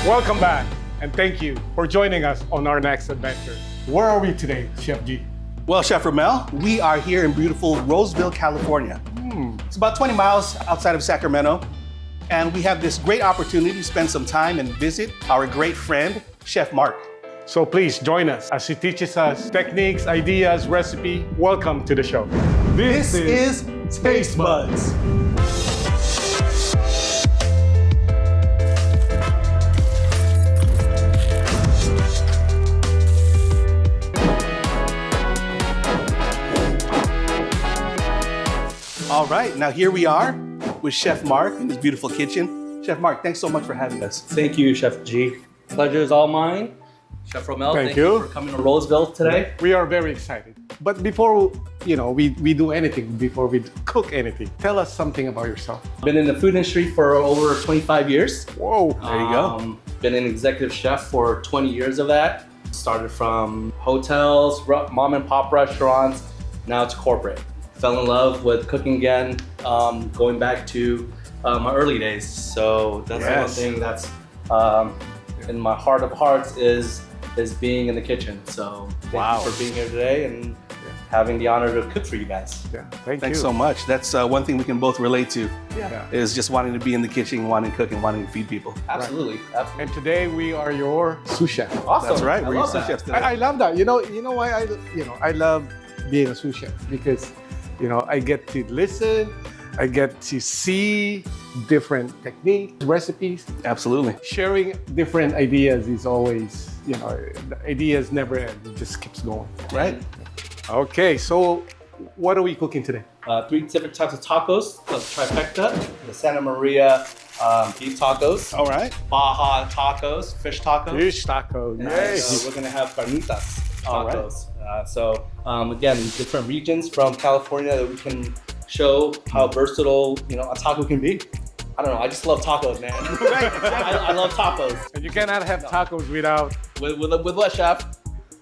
Welcome back, and thank you for joining us on our next adventure. Where are we today, Chef G? Well, Chef Ramel, we are here in beautiful Roseville, California. It's about 20 miles outside of Sacramento, and we have this great opportunity to spend some time and visit our great friend, Chef Mark. So please join us as he teaches us techniques, ideas, recipe. Welcome to the show. This is Taste Buds. All right, now here we are with Chef Mark in his beautiful kitchen. Chef Mark, thanks so much for having us. Thank you, Chef G. Pleasure is all mine. Chef Romel, thank you for coming to Roseville today. We are very excited. But before we do anything, before we cook anything, tell us something about yourself. I've been in the food industry for over 25 years. Whoa. There you go. Been an executive chef for 20 years of that. Started from hotels, mom and pop restaurants, now it's corporate. Fell in love with cooking again, going back to my early days. So that's the one thing that's in my heart of hearts is being in the kitchen. So thank you for being here today and having the honor to cook for you guys. Yeah, Thanks so much. That's one thing we can both relate to. Is just wanting to be in the kitchen, wanting to cook, and wanting to feed people. Absolutely, absolutely. And today we are your sous chef. Awesome. That's right. I We're love sous that. chefs today. I love that. You know why I love being a sous chef, because I get to listen, I get to see different techniques, recipes. Absolutely. Sharing different ideas is always, the ideas never end. It just keeps going. Right. Okay, so what are we cooking today? 3 different types of tacos, the trifecta, the Santa Maria beef tacos, All right. Baja tacos, fish tacos. Fish taco. And, Yay. we're gonna have carnitas All right. tacos. Again, different regions from California that we can show how versatile a taco can be. I don't know. I just love tacos, man. I love tacos. And you cannot have tacos without With what, chef?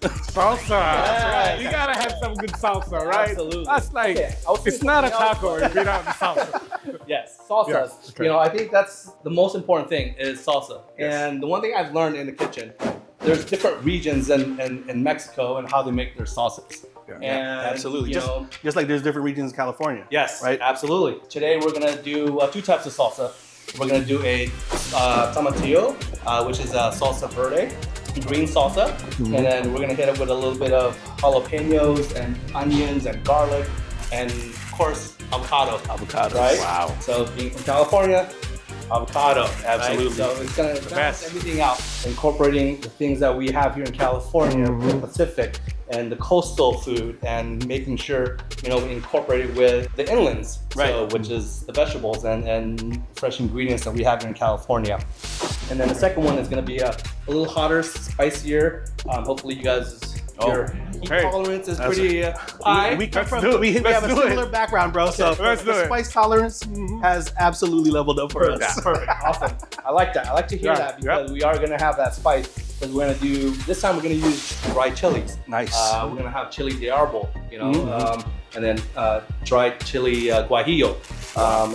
salsa. That's right. You gotta have some good salsa, right? Absolutely. That's like, Okay, I was it's thinking not a something else, taco but- without the salsa. Yes, salsas. Yeah, okay. I think that's the most important thing is salsa. Yes. And the one thing I've learned in the kitchen, there's different regions in Mexico and how they make their sauces. Yeah. And, Absolutely. you know, Just like there's different regions in California. yes, Right. absolutely. Today we're gonna do 2 types of salsa. We're gonna do a tomatillo, which is a salsa verde, green salsa, and then we're gonna hit it with a little bit of jalapenos and onions and garlic, and of course avocado. Avocado. Right? Wow. So being from California, avocado. Absolutely. Right? So it's gonna balance best. everything out, incorporating the things that we have here in California, the Pacific, and the coastal food, and making sure we incorporate it with the inlands, Right. so, which is the vegetables and fresh ingredients that we have here in California. And then the second one is gonna be a little hotter, spicier. Hopefully you guys. Your heat Hey, tolerance is pretty high. We come Let's do it. we Let's have a do it. similar background, bro. So let's do the it. spice tolerance has absolutely leveled up for us. Perfect. Awesome. I like that. I like to hear Yeah, that because we are gonna have that spice. Because we're gonna do this time. We're gonna use dried chilies. Nice. We're gonna have chili de árbol, and then dried chili guajillo,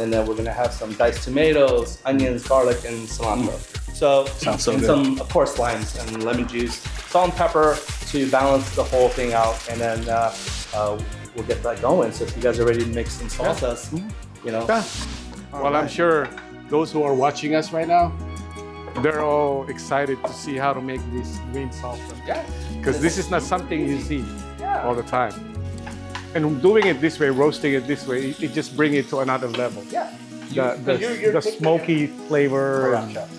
and then we're gonna have some diced tomatoes, onions, garlic, and cilantro. So Sounds so and good. some, of course, limes and lemon juice, salt and pepper to balance the whole thing out, and then we'll get that going. So if you guys are ready to make some salsas, Yeah. Well, I'm sure those who are watching us right now, they're all excited to see how to make this green salsa. Yeah. Because this is not something you see Yeah. all the time. And doing it this way, roasting it this way, it just brings it to another level. Yeah. The smoky flavor. Correct, and- chef.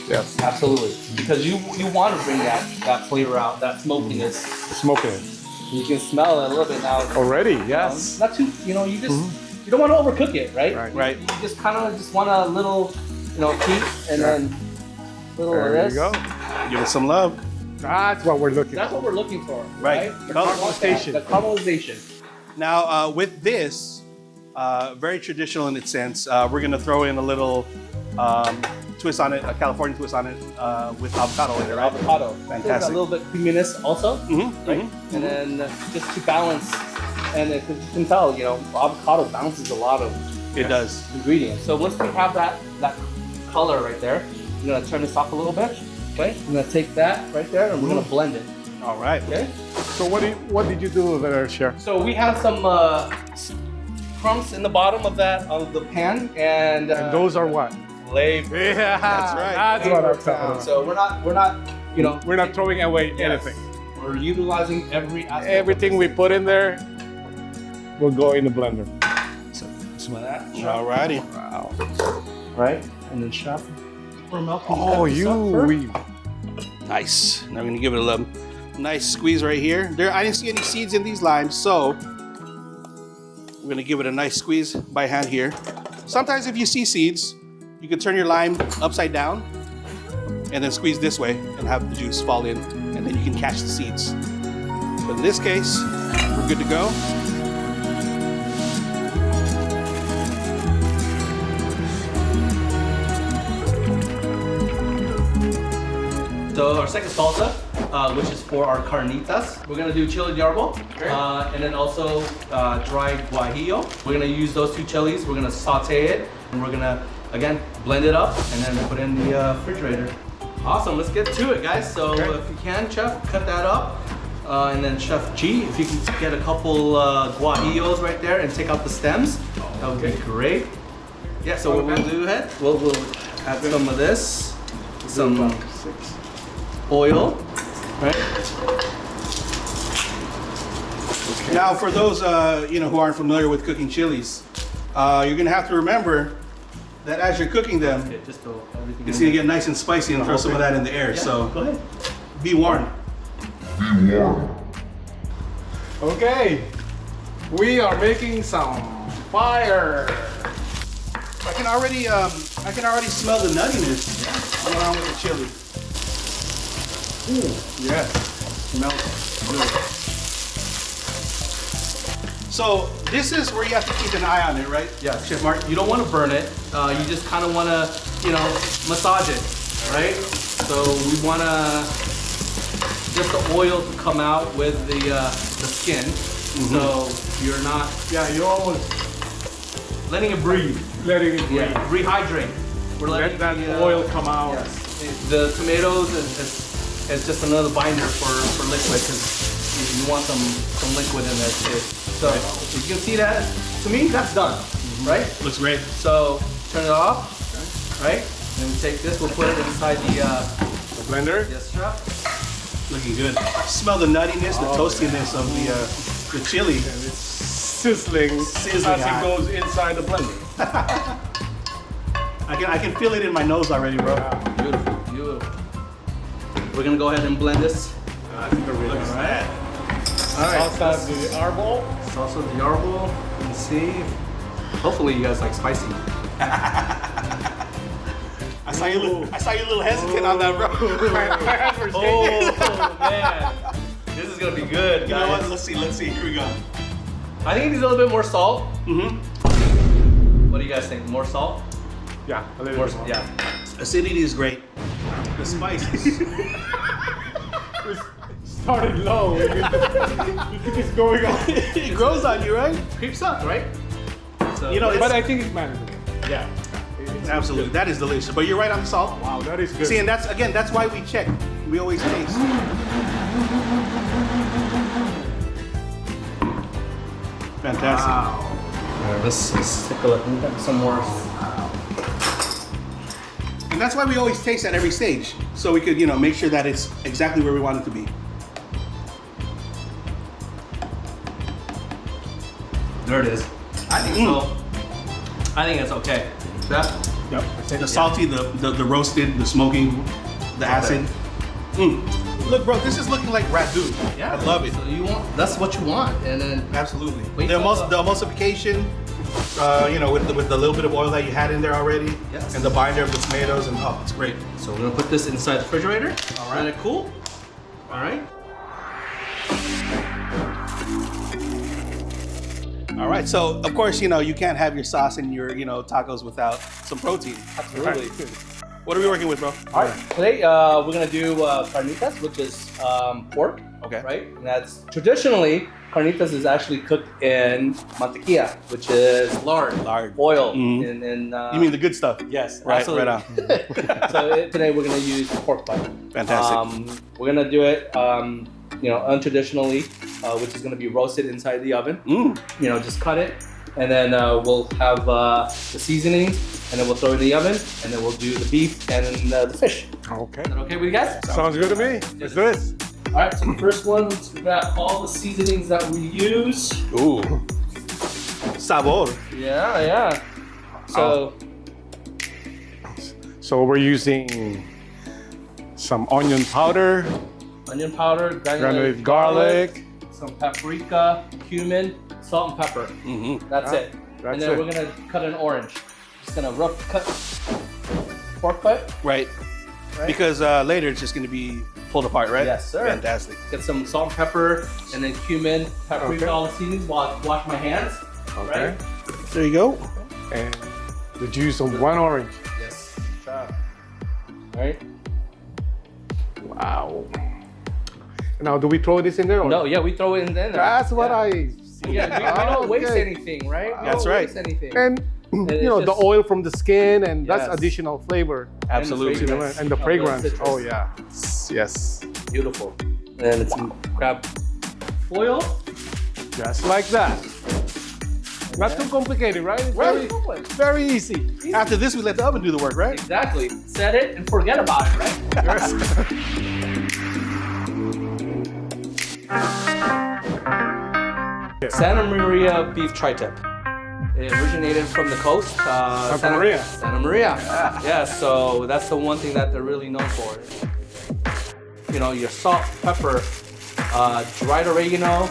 Yes, Absolutely, because you want to bring that flavor out, that smokiness. smoking it. You can smell it a little bit now. Already, yes. Not too, you just you don't want to overcook it, right? Right. You just kind of just want a little, heat, and then little of There this. you go. Give it some love. That's what we're looking That's for. what we're looking for, Right. The Caramelization. The caramelization. Now, with this, very traditional in its sense, we're gonna throw in a little twist on it, a California twist on it, with avocado in it, right? Avocado. Fantastic. There's a little bit creaminess also, Mm-hmm. right? And then just to balance, and you can tell, avocado balances a lot of It does. ingredients. So once we have that color right there, I'm gonna turn this off a little bit, Okay, I'm gonna take that right there and we're gonna blend it. All right. Okay. So what did you do over there, Chef? So we have some crumbs in the bottom of the pan, and And those are what? flavor. Yeah, That's right. That's what I'm talking about. So we're not, you know, We're not throwing away Yes. anything. We're utilizing every aspect. Everything we put in there will go in the blender. So some of that. All righty. Wow. Right, and then chef. We're melting. Oh, Nice. Now we're gonna give it a nice squeeze right here. I didn't see any seeds in these limes, so we're gonna give it a nice squeeze by hand here. Sometimes if you see seeds, you can turn your lime upside down and then squeeze this way and have the juice fall in, and then you can catch the seeds. But in this case, we're good to go. So our second salsa, which is for our carnitas. We're gonna do chili de árbol, and then also dried guajillo. We're gonna use those two chilies. We're gonna saute it, and we're gonna, again, blend it up, and then put it in the refrigerator. Awesome, let's get to it, guys. So if you can, Chef, cut that up. And then Chef G, if you can get a couple guajillos right there and take out the stems, that would be great. Yeah, so what we'll do, we'll add some of this, some oil, right? Now, for those who aren't familiar with cooking chilies, you're gonna have to remember that as you're cooking them, Okay, just throw everything it's in gonna there. get nice and spicy and throw some of that in the air. Yeah, So go ahead. be warned. Okay. We are making some fire. I can already smell the nuttiness going on with the chili. Ooh, yes. Smells good. So this is where you have to keep an eye on it, right? Yeah, Chef Mark, you don't want to burn it. You just kind of want to, massage it, right? So we want to just the oil to come out with the skin. So you're not, You're almost letting it breathe. letting it breathe. Yeah, rehydrate. We're letting Let that the, oil come out. Yes. The tomatoes is just another binder for liquid, because you want some liquid in there too. So if you can see that, to me that's done, right? Looks great. So turn it off, right? And then we take this, we'll put it inside the The blender. yes, chef. Looking good. Smell the nuttiness, the toastiness of the chili. And it's sizzling, Sizzling as hot. it goes inside the blender. I can feel it in my nose already, bro. Beautiful, beautiful. We're gonna go ahead and blend this. I think we're really Look at all right. that. All right, Salsa de árbol. salsa de árbol. Let's see. Hopefully you guys like spicy. I saw you a little hesitant on that, bro. My hands were shaking. Oh man, this is gonna be good, You know what? guys. Let's see. Here we go. I think it needs a little bit more salt. Mm-hmm. What do you guys think? More salt? Yeah, a little More, bit more. yeah. Acidity is great. The spices. It started low. It's going on. It grows on you, right? Creeps up, right? So, You know, But I think it's manageable. Yeah. Absolutely. That is delicious. But you're right on the salt. Wow, that is good. See, and that's why we check. We always taste. Fantastic. wow. All right, let's take a look. We've got some more. And that's why we always taste at every stage. So we could, make sure that it's exactly where we want it to be. There it is. I think so. I think it's okay. Chef? Yep. The salty, the roasted, the smoking, the acid. Look, bro, this is looking like ragu. Yeah. I love it. So that's what you want, and then Absolutely. Wait, The hold up. emulsification, with the little bit of oil that you had in there already, Yes. and the binder of the tomatoes, and oh, it's great. so we're gonna put this inside the refrigerator. All right. Let it cool. All right. All right, so of course, you can't have your sauce and your, tacos without some protein. Absolutely. What are we working with, bro? All right, today we're gonna do carnitas, which is pork. Okay. Right, and that's traditionally carnitas is actually cooked in mantequilla, which is lard, oil. Mhm. And You mean the good stuff? yes, Right, absolutely. right on. So today we're gonna use pork butt. Fantastic. We're gonna do it, untraditionally, which is gonna be roasted inside the oven. Just cut it, and then we'll have the seasonings, and then we'll throw it in the oven, and then we'll do the beef and the fish. Okay. Is that okay with you guys? Sounds good to me. Let's do this. All right, so the first one, we got all the seasonings that we use. Ooh. Sabor. Yeah. So, So we're using some onion powder, onion powder, granulated garlic. some paprika, cumin, salt and pepper. That's it. that's And then it. we're gonna cut an orange. Just gonna rough cut pork butt. Right. Because later it's just going to be pulled apart, right? Yes, sir. Fantastic. Get some salt and pepper, and then cumin, paprika, Okay. all the seasonings while I wash my hands. Okay. Right? There you go. And the juice of one orange. Yes. Right? Wow. Now, do we throw this in there? Or? No, yeah, we throw it in there. That's what Yeah. I. Yeah, we don't waste Okay. anything, right? We That's don't right. waste anything. And it's the just- oil from the skin, and that's Yes. additional flavor. Absolutely. fragrance. And the of fragrance. citrus. Oh yeah. Yes. Beautiful. And it's grab foil. Just like that. Not too complicated, right? It's Right. very easy. After this, we let the oven do the work, right? Exactly. Set it and forget about it, right? Yes. Santa Maria beef tri-tip. It originated from the coast. Santa Maria. Santa Maria. Yeah, so that's the one thing that they're really known for. Your salt, pepper, dried oregano,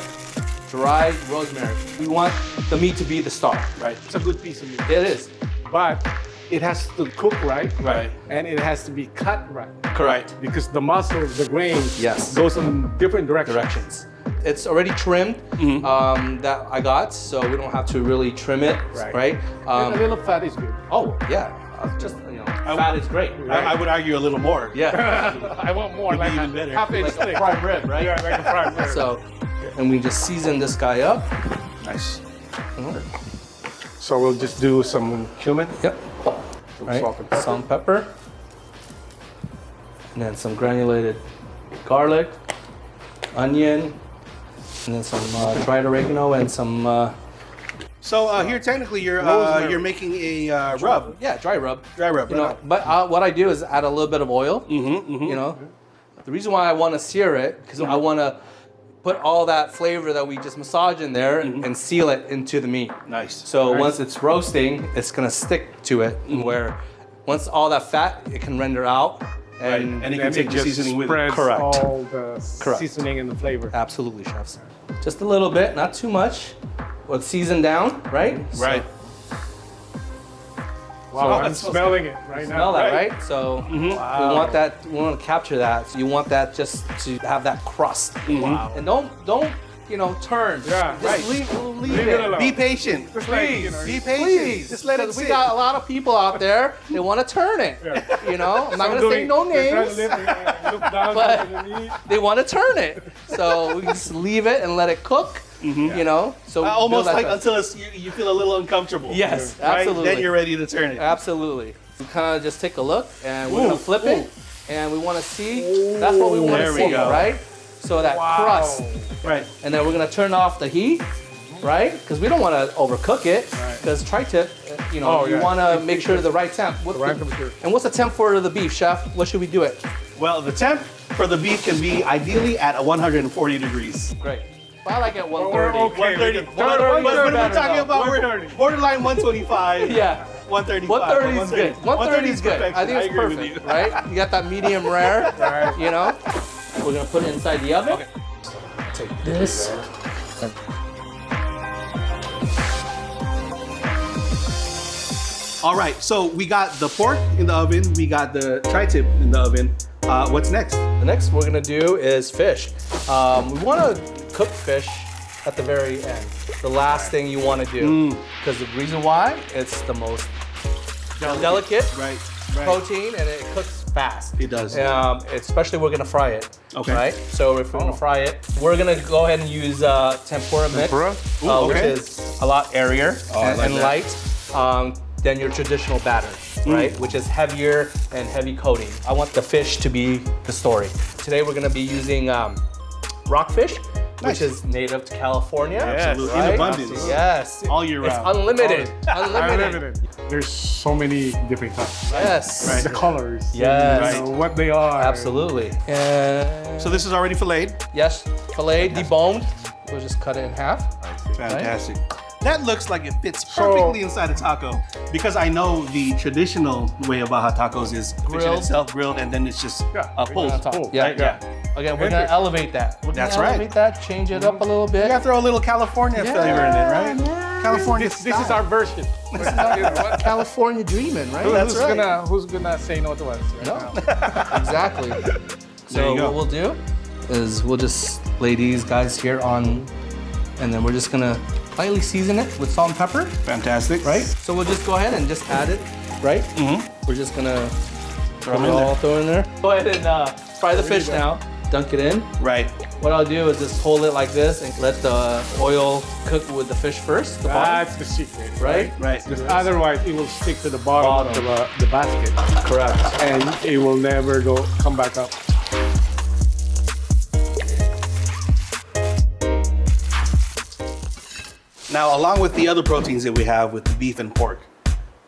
dried rosemary. We want the meat to be the star. Right. It's a good piece of meat. It is. But it has to cook right. Right. And it has to be cut right. Correct. Because the muscle, the grain, Yes. goes in different directions. It's already trimmed that I got, so we don't have to really trim it, right? And a little fat is good. Oh yeah, fat is great. I would argue a little more. Yeah. I want more, Would be like even better. half inch thick. Fried bread, right? Yeah, like a fried bread. So, and we just season this guy up. Nice. So we'll just do some cumin. Yep. Right. Salt and pepper. Some pepper. And then some granulated garlic, onion, and then some dried oregano and some So here, technically, you're making a rub. yeah, dry rub. Dry rub. But what I do is add a little bit of oil. The reason why I want to sear it because I want to put all that flavor that we just massage in there and seal it into the meat. Nice. So once it's roasting, it's gonna stick to it. Where once all that fat, it can render out. And And you then can take it the just seasoning with it. spreads Correct. all the Correct. seasoning and the flavor. absolutely, chefs. Just a little bit, not too much. We'll season down, right? Right. Wow, I'm that smells smelling it right now. Smell that, Right. right? So Wow. we want that. We want to capture that. So you want that just to have that crust. Wow. And don't turn. Yeah, Just right. leave Leave it it. alone. Be patient. Just like, Please, Be patient. please. Just let it Because we sit. got a lot of people out there. They want to turn it. Yeah. I'm not gonna say no names. Look down But- to the meat. They want to turn it. So we just leave it and let it cook. So Almost build that like trust. until you feel a little uncomfortable. Yes, Right? absolutely. Then you're ready to turn it. Absolutely. We kind of just take a look and we're Ooh, gonna flip it, and we want to see. That's what we want There to we see, go. right? So that crust, Right. and then we're gonna turn off the heat, right? Because we don't want to overcook it. Right. Because tri-tip, you Oh, yeah. want to make sure the right temp. The right temperature. And what's the temp for the beef, chef? What should we do it? Well, the temp for the beef can be ideally at 140 degrees. Great. I like at 130. Okay. 130. we can- But when we're better talking though. about, we're 130. borderline 125. Yeah. 135. 130 is good. 130 is good. perfection. I think it's agree with perfect, you. right? You got that medium rare, Right. We're gonna put it inside the oven. Take this. All right, so we got the pork in the oven. We got the tri-tip in the oven. What's next? The next we're gonna do is fish. We wanna cook fish at the very end. The last thing you wanna do. Because the reason why, it's the most delicate, Right. protein and it cooks fast. It does. Especially we're gonna fry it. Okay. Right. So if we're gonna fry it, we're gonna go ahead and use tempura mix, Tempura? Ooh, which okay. is a lot airier I like and that. light than your traditional batter, right? Which is heavier and heavy coating. I want the fish to be the story. Today we're gonna be using rockfish, Nice. which is native to California. Absolutely. Right? In abundance. Yes. All year It's round. unlimited. Unlimited. Unlimited. There's so many different types. Yes. Right. The colors. Yes. You know, what they are. Absolutely. And So this is already filleted. yes, filet deboned. We'll just cut it in half. Fantastic. That looks like it fits perfectly inside a taco because I know the traditional way of Baja tacos is fish in Grilled. itself, grilled, and then it's just pulled. On top. Oh, Yeah, right, yeah. Again, we're gonna elevate that. We're That's gonna right. elevate that, change it up a little bit. You gotta throw a little California flavor in it, right? Yeah. California This is style. our version. This is our California dreaming, right? That's who's right. who's gonna say no to us right now? Exactly. There So you go. what we'll do is we'll just lay these guys here on, and then we're just gonna lightly season it with salt and pepper, Fantastic. right? So we'll just go ahead and just add it, right? Mm-hmm. We're just gonna Throw them in all there. throw in there. Go ahead and fry the fish now. Dunk it in. Right. What I'll do is just hold it like this and let the oil cook with the fish first, the bottom, That's the secret. right? Right. Because otherwise, it will stick to the bottom of the basket, Correct. and it will never come back up. Now, along with the other proteins that we have with the beef and pork,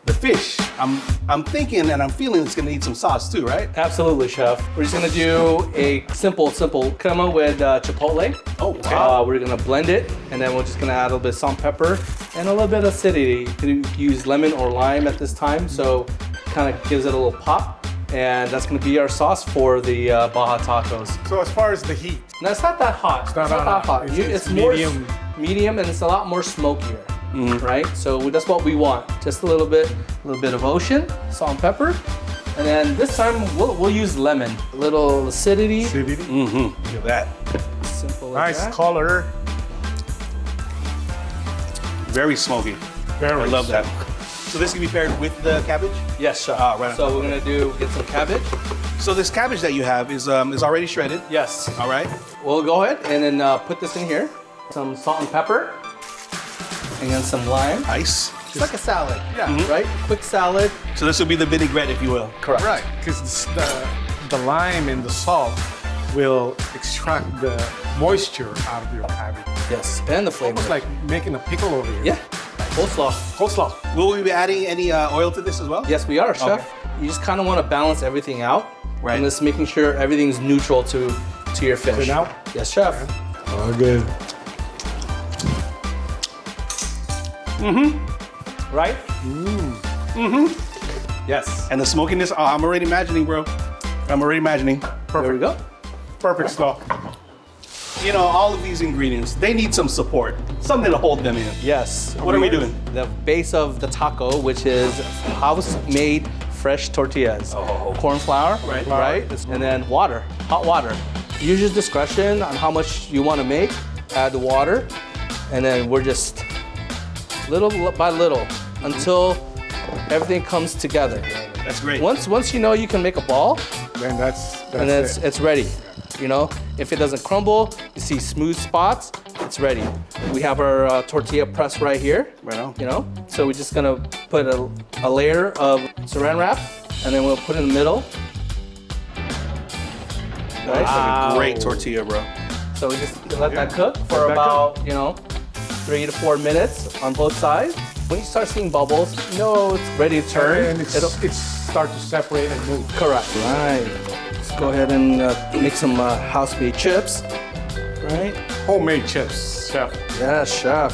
the fish, I'm thinking and I'm feeling it's gonna need some sauce too, right? Absolutely, chef. We're just gonna do a simple crema with chipotle. Oh, okay. We're gonna blend it, and then we're just gonna add a little bit of salt, pepper, and a little bit of acidity. You can use lemon or lime at this time, so kind of gives it a little pop. And that's gonna be our sauce for the Baja tacos. So as far as the heat, Now it's not that hot. It's not that hot. It's more medium. medium, and it's a lot more smokier. Right? So that's what we want. Just a little bit of ocean, salt and pepper, and then this time we'll use lemon. A little acidity. acidity, Mm-hmm. Look at that. Simple as nice that. color. Very smoky. Very I love that. So this can be paired with the cabbage? Yes, chef. Ah, right on So top we're gonna get some cabbage. So this cabbage that you have is already shredded. Yes. All right. We'll go ahead and then put this in here. Some salt and pepper, and then some lime. Nice. It's like a salad. Yeah. Right? Quick salad. So this will be the vinaigrette, if you will. Correct. Right, because the lime and the salt will extract the moisture out of your cabbage. Yes. And the flavor. Almost like making a pickle over here. Yeah. Coleslaw. Coleslaw. Will we be adding any oil to this as well? Yes, we are, chef. Okay. You just kind of want to balance everything out. Right. And just making sure everything's neutral to your fish. Good now? Yes, chef. Okay. Right? Yes. And the smokiness, oh, I'm already imagining, bro. I'm already imagining. There we go. Perfect stuff. You know, all of these ingredients, they need some support, something to hold them in. Yes. What are we doing? The base of the taco, which is house-made fresh tortillas. Corn flour, Right. right? And then water, hot water. Use your discretion on how much you want to make. Add the water, and then we're just little by little until everything comes together. That's great. Once you know you can make a ball, Then that's and then it's ready. You know, if it doesn't crumble, you see smooth spots, it's ready. We have our tortilla press right here. Right on. You know, so we're just gonna put a layer of saran wrap, and then we'll put it in the middle. That's like a great tortilla, bro. So we just let that cook for that about 3 to 4 minutes on both sides. When you start seeing bubbles, you know it's ready to turn. and it's start to separate and move. Correct. Right. Let's go ahead and make some house-made chips. Right. Homemade chips, chef. Yeah, chef.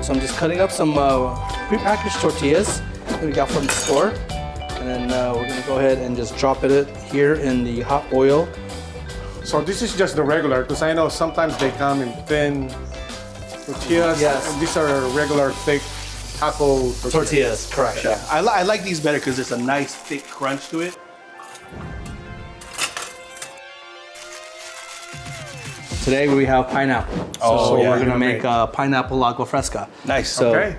So I'm just cutting up some prepackaged tortillas that we got from the store. And then we're gonna go ahead and just drop it here in the hot oil. So this is just the regular, because I know sometimes they come in thin tortillas. Yes. And these are regular thick taco Tortillas, correct, chef. I like these better because there's a nice thick crunch to it. Today we have pineapple. Oh, so yeah. we're gonna make pineapple agua fresca. Nice. So Okay.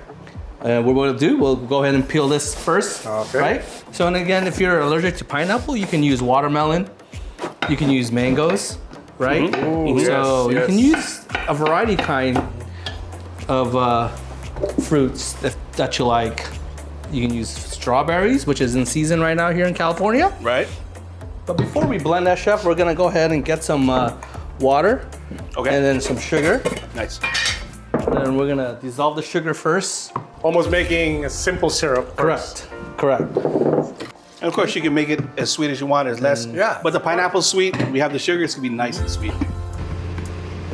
And what we'll do, we'll go ahead and peel this first, Okay. right? So, and again, if you're allergic to pineapple, you can use watermelon, you can use mangoes, right? Ooh, So yes, you can yes. use a variety kind of fruits that you like. You can use strawberries, which is in season right now here in California. Right? But before we blend that, chef, we're gonna go ahead and get some water, Okay. and then some sugar. Nice. And then we're gonna dissolve the sugar first. Almost making a simple syrup first. Correct. And of course, you can make it as sweet as you want, as less. Yeah. But the pineapple's sweet. We have the sugar. It's gonna be nice and sweet.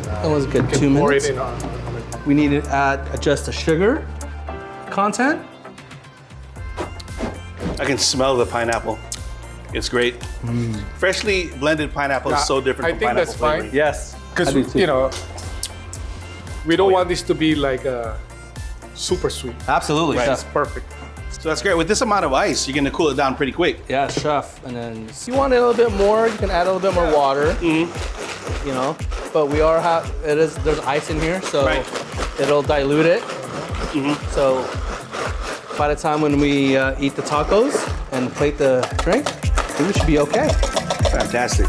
That was good. Can 2 pour minutes. it in on it. We need to adjust the sugar content. I can smell the pineapple. It's great. Freshly blended pineapple is so different I from think pineapple that's fine. flavoring. Yes. Because, you know, we don't want this to be like super sweet. Absolutely, Right. It's chef. perfect. So that's great. With this amount of ice, you're gonna cool it down pretty quick. Yeah, chef. And then if you want it a little bit more, you can add a little bit more water. You know, but we are there's ice in here, so Right. it'll dilute it. So by the time when we eat the tacos and plate the drink, we should be okay. Fantastic.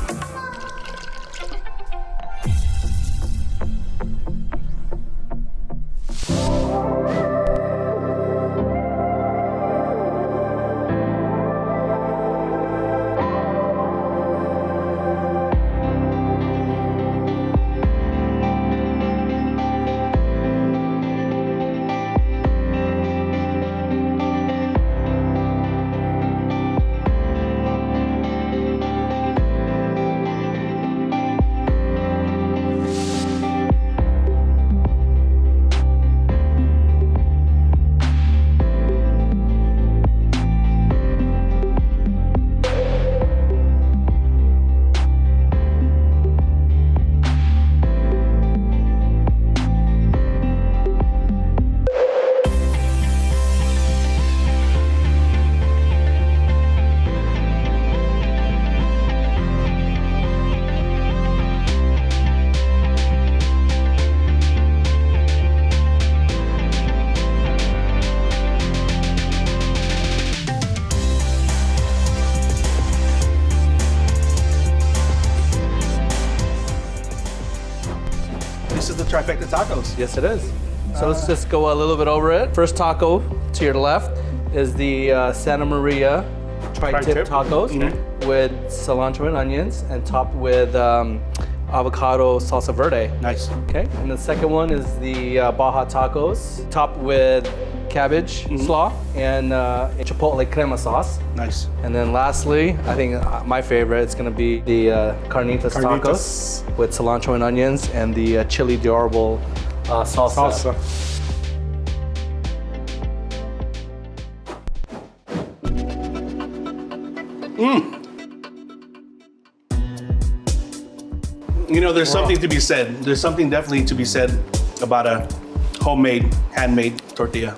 This is the trifecta tacos. Yes, it is. So let's just go a little bit over it. First taco to your left is the Santa Maria tri-tip Tri-tip. tacos with cilantro and onions and topped with avocado salsa verde. Nice. Okay, and the second one is the Baja tacos topped with cabbage slaw and chipotle crema sauce. Nice. And then lastly, I think my favorite is gonna be the carnitas Carnitas. tacos with cilantro and onions and the chili de árbol salsa. Salsa. You know, there's something to be said. There's something definitely to be said about a homemade, handmade tortilla.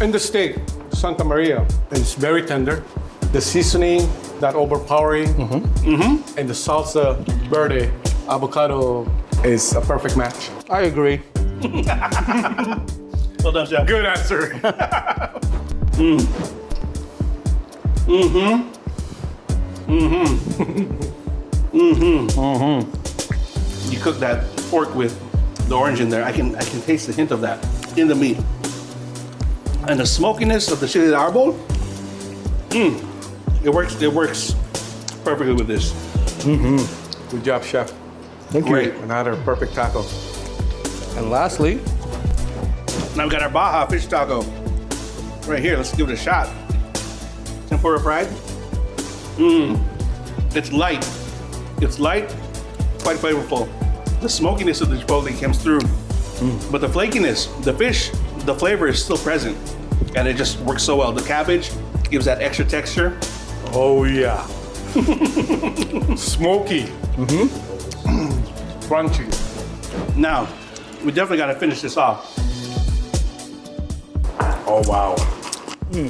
And the steak, Santa Maria, is very tender. The seasoning, that overpowering, and the salsa verde avocado is a perfect match. I agree. Well done, chef. Good answer. You cook that pork with the orange in there. I can taste the hint of that in the meat. And the smokiness of the chili de árbol, it works perfectly with this. Good job, chef. Thank Great. Another perfect taco. And lastly, Now we got our Baja fish taco right here. Let's give it a shot. Tempura fried. It's light. It's light, quite flavorful. The smokiness of the chipotle comes through, but the flakiness, the fish, the flavor is still present, and it just works so well. The cabbage gives that extra texture. Oh yeah. Smoky. Crunchy. Now, we definitely got to finish this off. Oh wow.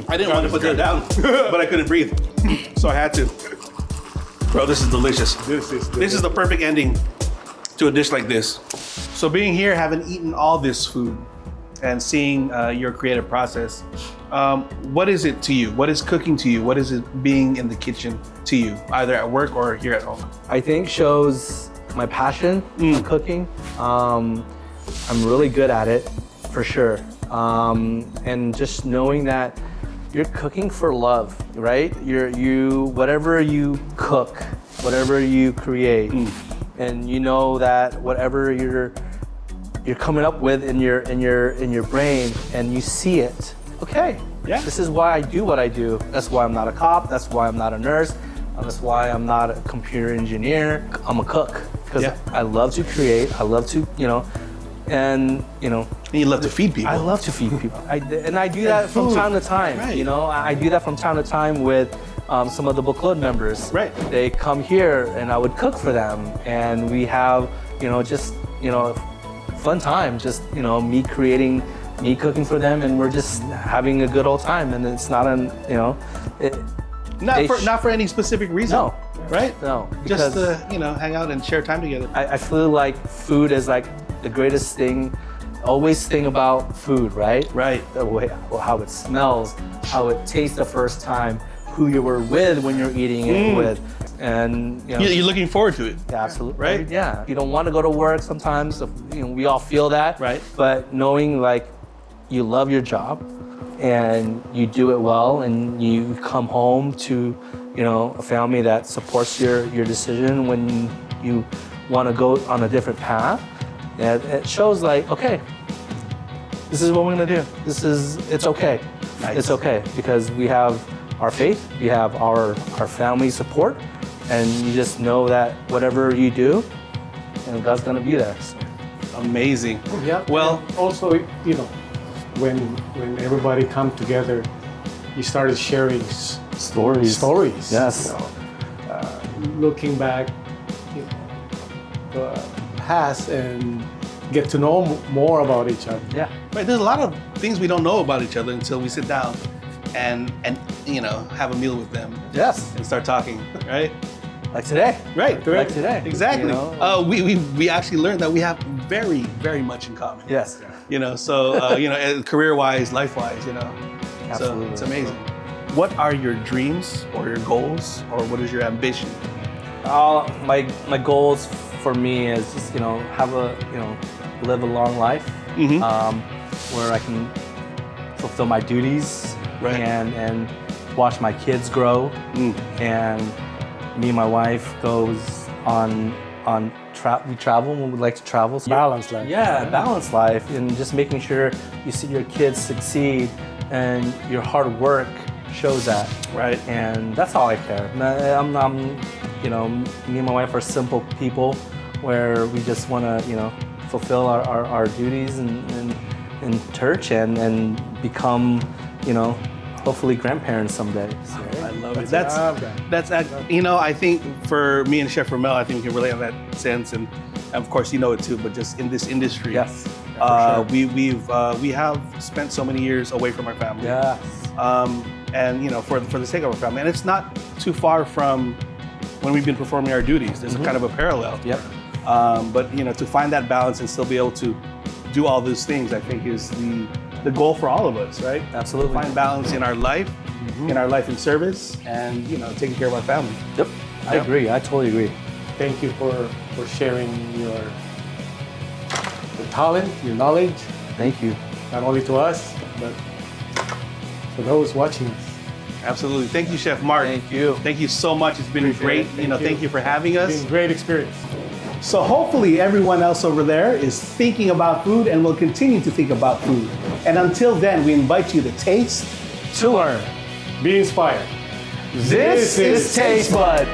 I didn't want to put that down, but I couldn't breathe, so I had to. Bro, this is delicious. This This is the perfect ending to a dish like this. So being here, having eaten all this food, and seeing your creative process. What is it to you? What is cooking to you? What is it being in the kitchen to you, either at work or here at home? I think shows my passion for cooking. I'm really good at it, for sure. And just knowing that you're cooking for love, right? Whatever you cook, whatever you create, and you know that whatever you're coming up with in your brain, and you see it. Okay, Yeah. this is why I do what I do. That's why I'm not a cop. That's why I'm not a nurse. That's why I'm not a computer engineer. I'm a cook because Yeah. I love to create. I love to, and And you love to feed people. I love to feed people. I do that from time to time. Right. I do that from time to time with some of the book club members. Right. They come here and I would cook for them, and we have, fun time. Just me cooking for them, and we're just having a good old time. And it's not Not for any specific reason. No. Right? No, Just because to, hang out and share time together. I feel like food is like the greatest thing. Always think about food, right? Right. The way, how it smells, how it tastes the first time, who you were with when you're eating it with, and You're looking forward to it. absolutely Right? Yeah. You don't want to go to work sometimes. We all feel that. Right. But knowing like you love your job and you do it well, and you come home to a family that supports your decision when you want to go on a different path. And it shows like, okay, this is what we're gonna do. It's okay. Nice. It's okay because we have our faith, we have our family support, and you just know that whatever you do, God's gonna be there. So. Amazing. Yeah. Well, and also, when everybody come together, you started sharing Stories. Yes. Looking back, the past and get to know more about each other. Yeah. right, there's a lot of things we don't know about each other until we sit down and have a meal with them Yes. and start talking, right? Like today. Right. Like today. Exactly. We actually learned that we have very, very much in common. Yes. Career-wise, life-wise, So Absolutely. it's amazing. What are your dreams or your goals, or what is your ambition? My goals for me is just live a long life, where I can fulfill my duties, Right. and watch my kids grow, and me and my wife goes on we travel when we like to travel. So Balanced life. Yeah, balanced life, and just making sure you see your kids succeed and your hard work shows that. Right. And that's all I care. Me and my wife are simple people where we just want to, fulfill our duties in church and become, hopefully grandparents someday. So, I love it. That's I think for me and Chef Ramel, I think we can relate on that sense, and of course you know it too. But just in this industry, yes. we have spent so many years away from our family. Yes. And for the sake of our family, and it's not too far from when we've been performing our duties. There's a kind of a parallel. Yep. But to find that balance and still be able to do all those things, I think is the goal for all of us, right? Absolutely. Find balance in our life, in our life in service, and taking care of our family. Yep. I agree. I totally agree. Thank you for sharing your talent, your knowledge, Thank you. not only to us, but for those watching us. Absolutely. Thank you, Chef Mark. Thank you. Thank you so much. It's been great. Thank you for having It's us. been a great experience. So hopefully everyone else over there is thinking about food and will continue to think about food. And until then, we invite you to taste, To learn. Be inspired. This is Taste Bud.